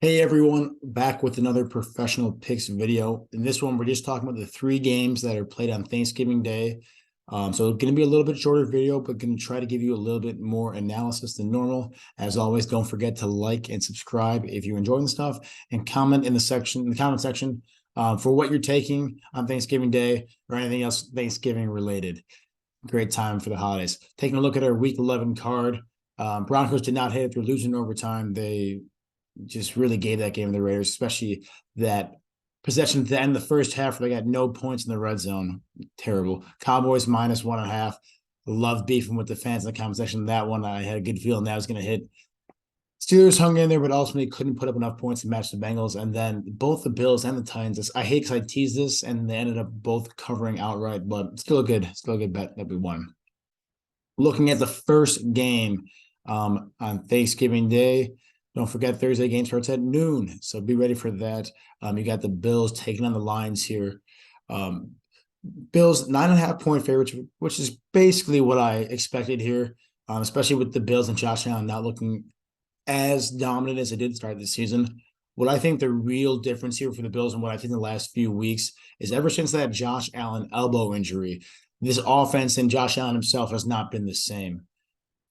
Hey everyone, back with another professional picks video. In this one, we're just talking about the three games that are played on Thanksgiving Day. So it's going to be a little bit shorter video, but going to try to give you a little bit more analysis than normal. As always, don't forget to like and subscribe if you're enjoying the stuff, and comment in the comment section for what you're taking on Thanksgiving Day or anything else Thanksgiving related. Great time for the holidays. Taking a look at our Week 11 card. Broncos did not hit it. They're losing overtime. They just really gave that game to the Raiders, especially that possession at the end of the first half where they got no points in the red zone. Terrible. Cowboys -1.5. Love beefing with the fans in the comment section. That one, I had a good feeling that was going to hit. Steelers hung in there, but ultimately couldn't put up enough points to match the Bengals. And then both the Bills and the Titans. I hate because I teased this, and they ended up both covering outright, but still a good bet that we won. Looking at the first game on Thanksgiving Day, don't forget Thursday game starts at noon, so be ready for that. You got the Bills taking on the Lions here. Bills 9.5-point favorites, which is basically what I expected here, especially with the Bills and Josh Allen not looking as dominant as they did start the season. What I think the real difference here for the Bills and what I think the last few weeks is ever since that Josh Allen elbow injury, this offense and Josh Allen himself has not been the same.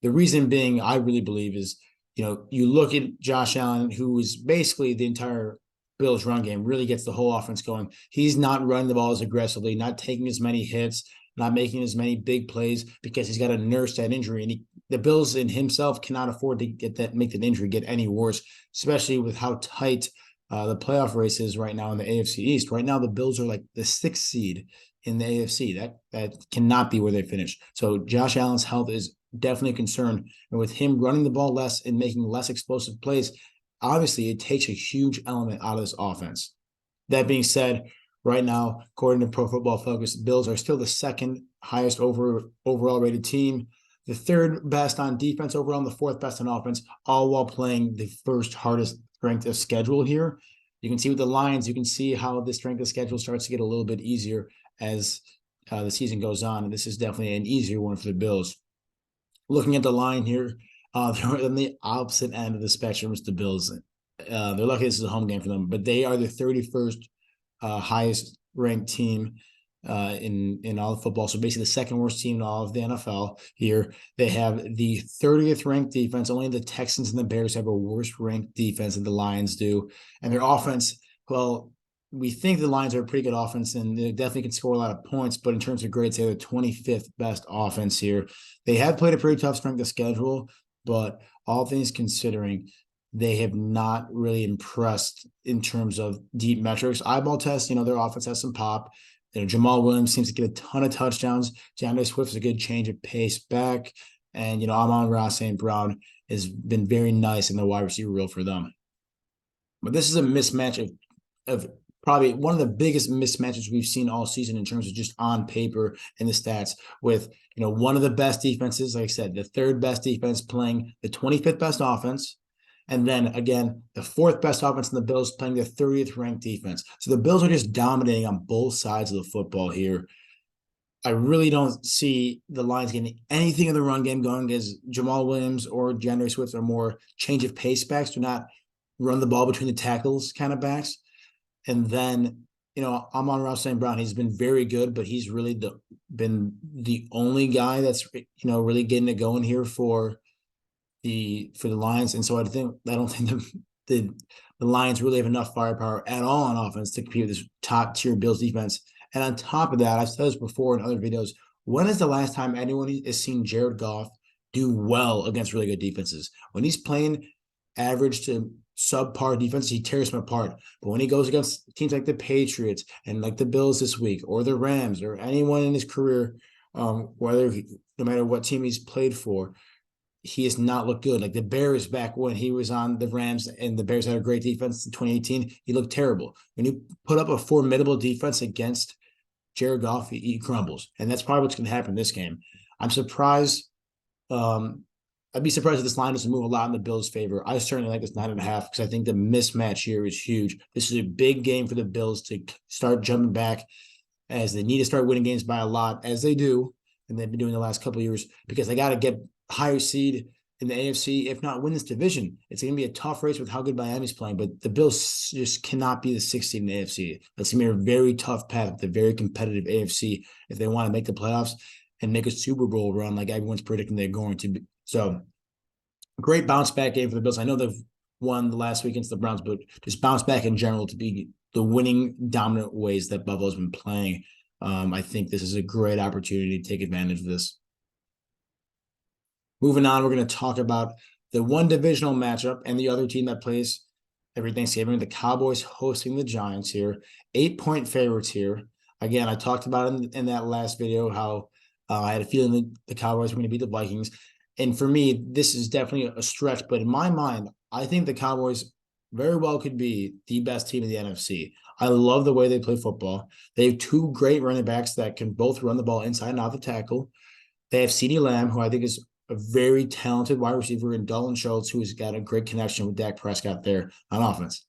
The reason being, I really believe, is you look at Josh Allen, who is basically the entire Bills run game, really gets the whole offense going. He's not running the ball as aggressively, not taking as many hits, not making as many big plays because he's got to nurse that injury. And the Bills in himself cannot afford to make that injury get any worse, especially with how tight the playoff race is right now in the AFC East. Right now, the Bills are like the 6th seed in the AFC. That cannot be where they finish. So Josh Allen's health is definitely a concern. And with him running the ball less and making less explosive plays, obviously it takes a huge element out of this offense. That being said, right now, according to Pro Football Focus, the Bills are still the second highest overall rated team, the third best on defense overall, and the fourth best on offense, all while playing the first hardest strength of schedule here. You can see with the Lions, you can see how the strength of schedule starts to get a little bit easier as the season goes on. And this is definitely an easier one for the Bills. Looking at the line here, they're on the opposite end of the spectrum as the Bills. They're lucky this is a home game for them, but they are the 31st highest ranked team in all of football. So basically the second worst team in all of the NFL here. They have the 30th ranked defense. Only the Texans and the Bears have a worse ranked defense than the Lions do. And their offense, well, we think the Lions are a pretty good offense and they definitely can score a lot of points, but in terms of grades, they're the 25th best offense here. They have played a pretty tough strength of schedule, but all things considering, they have not really impressed in terms of deep metrics. Eyeball tests, their offense has some pop. Jamal Williams seems to get a ton of touchdowns. DeAndre Swift is a good change of pace back. And, Amon-Ra St. Brown has been very nice in the wide receiver role for them. But this is a mismatch of probably one of the biggest mismatches we've seen all season in terms of just on paper and the stats with, one of the best defenses, like I said, the third best defense playing the 25th best offense. And then again, the 4th best offense in the Bills playing the 30th ranked defense. So the Bills are just dominating on both sides of the football here. I really don't see the Lions getting anything in the run game going as Jamal Williams or DeAndre Swift are more change of pace backs, do not run the ball between the tackles kind of backs. And then, Amon-Ra St. Brown, he's been very good, but he's really been the only guy that's, really getting it going here for the Lions. And so I don't think the Lions really have enough firepower at all on offense to compete with this top tier Bills defense. And on top of that, I've said this before in other videos, when is the last time anyone has seen Jared Goff do well against really good defenses? When he's playing average to subpar defense, he tears them apart. But when he goes against teams like the Patriots and like the Bills this week, or the Rams, or anyone in his career, no matter what team he's played for, he has not looked good. Like the Bears back when he was on the Rams and the Bears had a great defense in 2018, he looked terrible. When you put up a formidable defense against Jared Goff, he crumbles. And that's probably what's going to happen in this game. I'm surprised. I'd be surprised if this line doesn't move a lot in the Bills' favor. I certainly like this 9.5 because I think the mismatch here is huge. This is a big game for the Bills to start jumping back as they need to start winning games by a lot, as they do, and they've been doing the last couple of years, because they got to get higher seed in the AFC, if not win this division. It's going to be a tough race with how good Miami's playing, but the Bills just cannot be the 6th seed in the AFC. That's going to be a very tough path with a very competitive AFC if they want to make the playoffs and make a Super Bowl run like everyone's predicting they're going to be. So great bounce back game for the Bills. I know they've won the last week against the Browns, but just bounce back in general to be the winning dominant ways that Buffalo's been playing. I think this is a great opportunity to take advantage of this. Moving on, we're going to talk about the one divisional matchup and the other team that plays every Thanksgiving, the Cowboys hosting the Giants here. 8-point favorites here. Again, I talked about in that last video how I had a feeling that the Cowboys were going to beat the Vikings. And for me, this is definitely a stretch. But in my mind, I think the Cowboys very well could be the best team in the NFC. I love the way they play football. They have two great running backs that can both run the ball inside and out the tackle. They have CeeDee Lamb, who I think is a very talented wide receiver, and Dalton Schultz, who has got a great connection with Dak Prescott there on offense.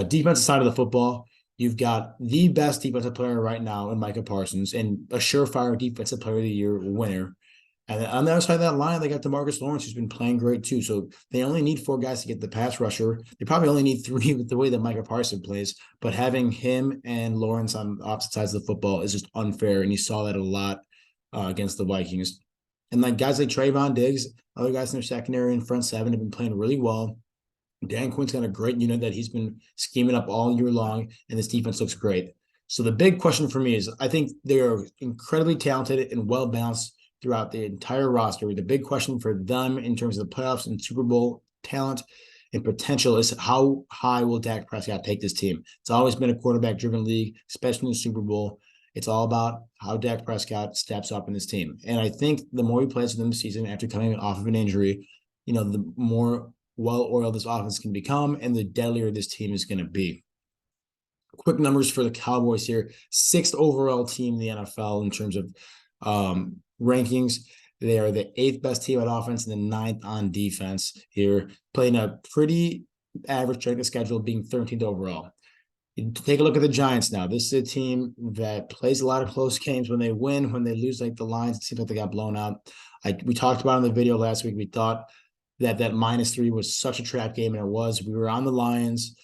Defensive side of the football, you've got the best defensive player right now in Micah Parsons and a surefire defensive player of the year winner. And on the other side of that line, they got DeMarcus Lawrence, who's been playing great too. So they only need 4 guys to get the pass rusher. They probably only need 3 with the way that Micah Parsons plays. But having him and Lawrence on opposite sides of the football is just unfair. And you saw that a lot against the Vikings. And like guys like Trayvon Diggs, other guys in their secondary and front seven have been playing really well. Dan Quinn's got a great unit that he's been scheming up all year long, and this defense looks great. So the big question for me is I think they are incredibly talented and well-balanced throughout the entire roster. The big question for them in terms of the playoffs and Super Bowl talent and potential is how high will Dak Prescott take this team? It's always been a quarterback-driven league, especially in the Super Bowl. It's all about how Dak Prescott steps up in this team. And I think the more he plays with them this season after coming off of an injury, the more well-oiled this offense can become and the deadlier this team is going to be. Quick numbers for the Cowboys here. 6th overall team in the NFL in terms of rankings. They are the 8th best team on offense and the 9th on defense here, playing a pretty average strength of schedule, being 13th overall. Take a look at the Giants now. This is a team that plays a lot of close games. When they win, when they lose, like the Lions, it seems like they got blown out. We talked about in the video last week. We thought that -3 was such a trap game, and it was. We were on the Lions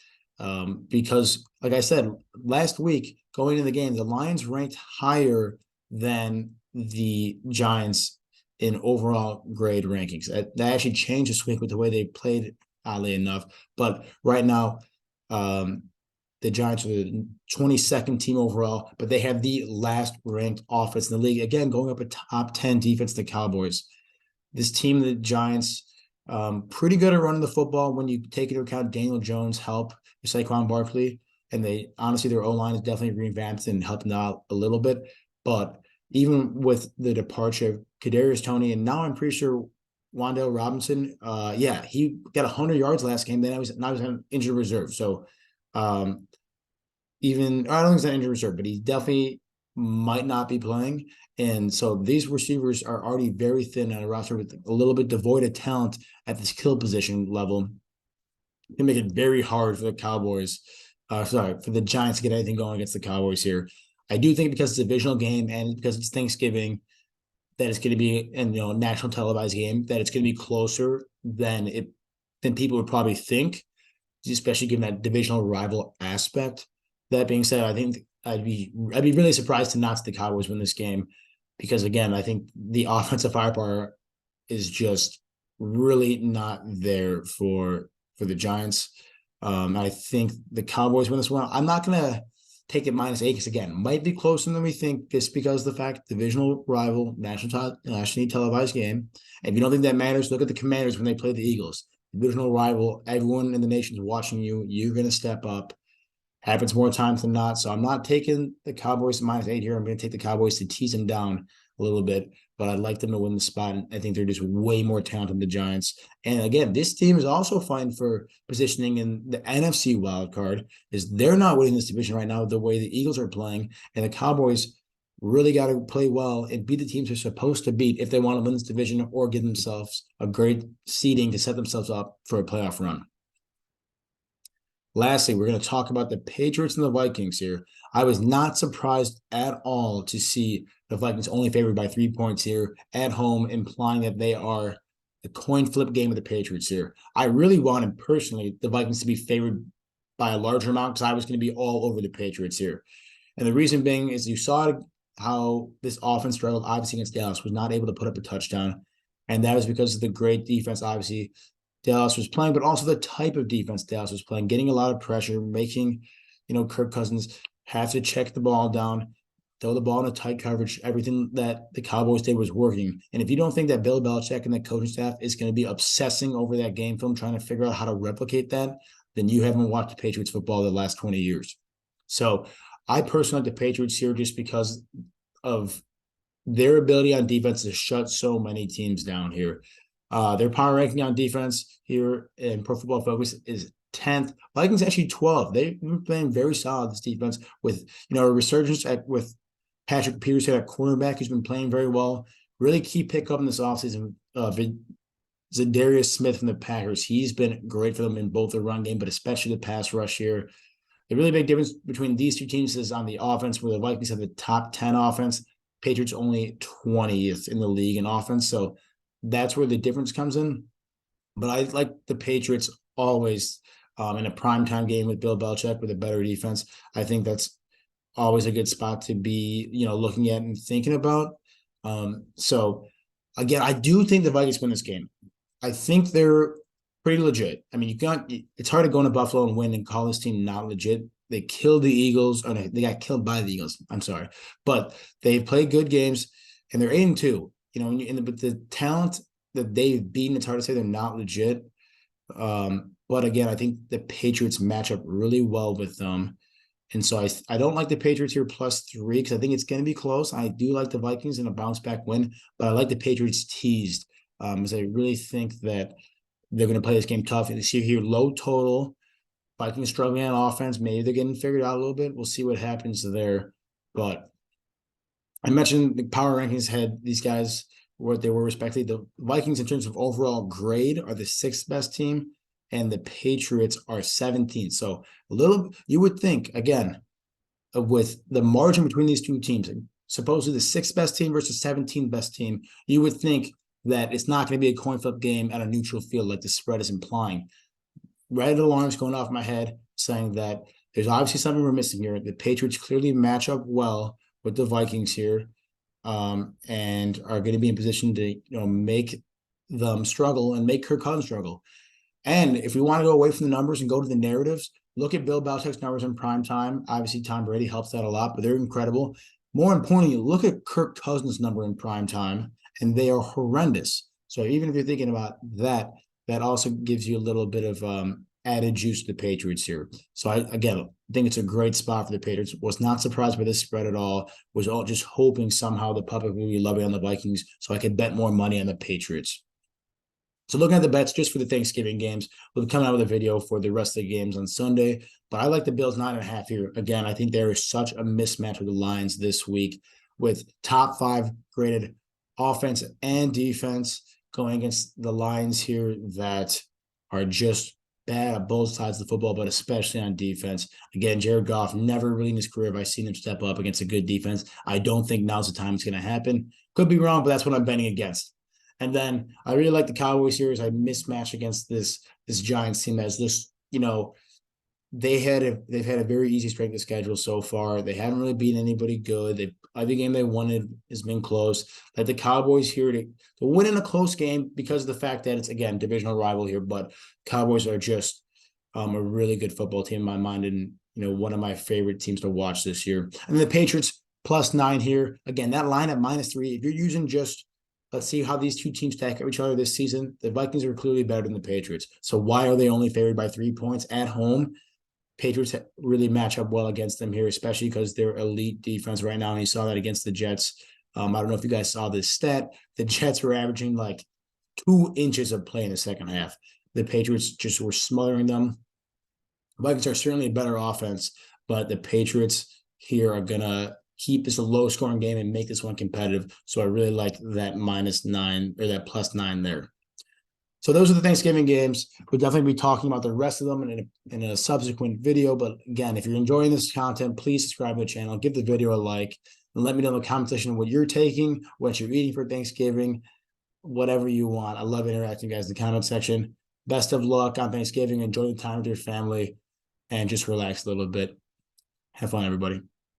because, like I said, last week, going into the game, the Lions ranked higher than the Giants in overall grade rankings. That actually changed this week with the way they played, oddly enough. But right now, the Giants are the 22nd team overall, but they have the last ranked offense in the league. Again, going up a top 10 defense, the Cowboys. This team, the Giants, pretty good at running the football when you take into account Daniel Jones' help with Saquon Barkley. And their O-line is definitely revamped and helped them out a little bit. But even with the departure of Kadarius Toney, and now I'm pretty sure Wan'Dale Robinson, he got 100 yards last game. Then I was on injured reserve. So I don't think he's on injured reserve, but he definitely might not be playing. And so these receivers are already very thin on a roster with a little bit devoid of talent at the skill position level. They make it very hard for the Cowboys. For the Giants to get anything going against the Cowboys here. I do think because it's a divisional game and because it's Thanksgiving, that it's going to be a national televised game, that it's going to be closer than people would probably think, especially given that divisional rival aspect. That being said, I think I'd be really surprised to not see the Cowboys win this game because, again, I think the offensive firepower is just really not there for the Giants. I think the Cowboys win this one. I'm not going to take it -8 because, again, might be closer than we think just because of the fact divisional rival, nationally televised game. And if you don't think that matters, look at the Commanders when they play the Eagles. Divisional rival, everyone in the nation is watching you. You're going to step up. Happens more times than not. So I'm not taking the Cowboys to -8 here. I'm going to take the Cowboys to tease them down a little bit, but I'd like them to win the spot. And I think they're just way more talented than the Giants. And again, this team is also fighting for positioning in the NFC wild card. Is they're not winning this division right now the way the Eagles are playing, and the Cowboys really got to play well and beat the teams they're supposed to beat if they want to win this division or give themselves a great seeding to set themselves up for a playoff run. Lastly, we're going to talk about the Patriots and the Vikings here. I was not surprised at all to see the Vikings only favored by 3 points here at home, implying that they are the coin flip game of the Patriots here. I really wanted personally the Vikings to be favored by a larger amount because I was going to be all over the Patriots here. And the reason being is you saw how this offense struggled, obviously, against Dallas, was not able to put up a touchdown. And that was because of the great defense, obviously, Dallas was playing, but also the type of defense Dallas was playing, getting a lot of pressure, making, Kirk Cousins have to check the ball down, throw the ball in a tight coverage. Everything that the Cowboys did was working. And if you don't think that Bill Belichick and the coaching staff is going to be obsessing over that game film, trying to figure out how to replicate that, then you haven't watched Patriots football the last 20 years. So I personally like the Patriots here just because of their ability on defense to shut so many teams down here. Their power ranking on defense here in Pro Football Focus is 10th. Vikings actually 12th. They've been playing very solid, this defense, with a resurgence with Patrick Peterson at cornerback, who's been playing very well. Really key pickup in this offseason. Zadarius Smith from the Packers. He's been great for them in both the run game, but especially the pass rush here. The really big difference between these two teams is on the offense, where the Vikings have the top 10 offense. Patriots only 20th in the league in offense. So that's where the difference comes in. But I like the Patriots always in a primetime game with Bill Belichick with a better defense. I think that's always a good spot to be, looking at and thinking about. So again, I do think the Vikings win this game. I think they're pretty legit. I mean, it's hard to go into Buffalo and win and call this team not legit. They killed the Eagles. Oh, no, they got killed by the Eagles. I'm sorry. But they played good games, and they're 8-2. But the talent that they've beaten, it's hard to say they're not legit. But again, I think the Patriots match up really well with them. And so I don't like the Patriots here +3 because I think it's going to be close. I do like the Vikings in a bounce-back win, but I like the Patriots teased because I really think that they're going to play this game tough. And you see here, low total. Vikings struggling on offense. Maybe they're getting figured out a little bit. We'll see what happens there. But I mentioned the power rankings had these guys what they were respectively. The Vikings, in terms of overall grade, are the 6th best team, and the Patriots are 17th. So you would think, again, with the margin between these two teams, supposedly the 6th best team versus 17th best team, you would think that it's not going to be a coin flip game at a neutral field like the spread is implying. Red alarms going off my head saying that there's obviously something we're missing here. The Patriots clearly match up well with the Vikings here, and are going to be in position to make them struggle and make Kirk Cousins struggle. And if we want to go away from the numbers and go to the narratives, look at Bill Belichick's numbers in prime time. Obviously, Tom Brady helps that a lot, but they're incredible. More importantly, look at Kirk Cousins' number in prime time, and they are horrendous. So even if you're thinking about that, that also gives you a little bit of added juice to the Patriots here. So I think it's a great spot for the Patriots. Was not surprised by this spread at all. Was all just hoping somehow the public would be loving on the Vikings so I could bet more money on the Patriots. So looking at the bets just for the Thanksgiving games, we'll be coming out with a video for the rest of the games on Sunday. But I like the Bills 9.5 here. Again, I think there is such a mismatch with the Lions this week with top 5 graded offense and defense going against the Lions here that are just bad at both sides of the football, but especially on defense. Again, Jared Goff, never really in his career have I seen him step up against a good defense. I don't think now's the time it's going to happen. Could be wrong, but that's what I'm betting against. And then I really like the Cowboys here as I mismatch against this Giants team as this, they've had a very easy strength of schedule so far. They haven't really beaten anybody good. Every game they wanted has been close. Like the Cowboys here to win in a close game because of the fact that it's, again, divisional rival here, but Cowboys are just a really good football team in my mind, and one of my favorite teams to watch this year. And the Patriots +9 here. Again, that line at -3. If you're using just let's see how these two teams stack up each other this season, the Vikings are clearly better than the Patriots. So why are they only favored by 3 points at home? Patriots really match up well against them here, especially because they're elite defense right now. And you saw that against the Jets. I don't know if you guys saw this stat. The Jets were averaging like 2 inches of play in the second half. The Patriots just were smothering them. The Vikings are certainly a better offense, but the Patriots here are going to keep this a low-scoring game and make this one competitive. So I really like that -9 or that +9 there. So those are the Thanksgiving games. We'll definitely be talking about the rest of them in a subsequent video. But again, if you're enjoying this content, please subscribe to the channel, give the video a like, and let me know in the comment section what you're taking, what you're eating for Thanksgiving, whatever you want. I love interacting, guys, in the comment section. Best of luck on Thanksgiving. Enjoy the time with your family and just relax a little bit. Have fun, everybody.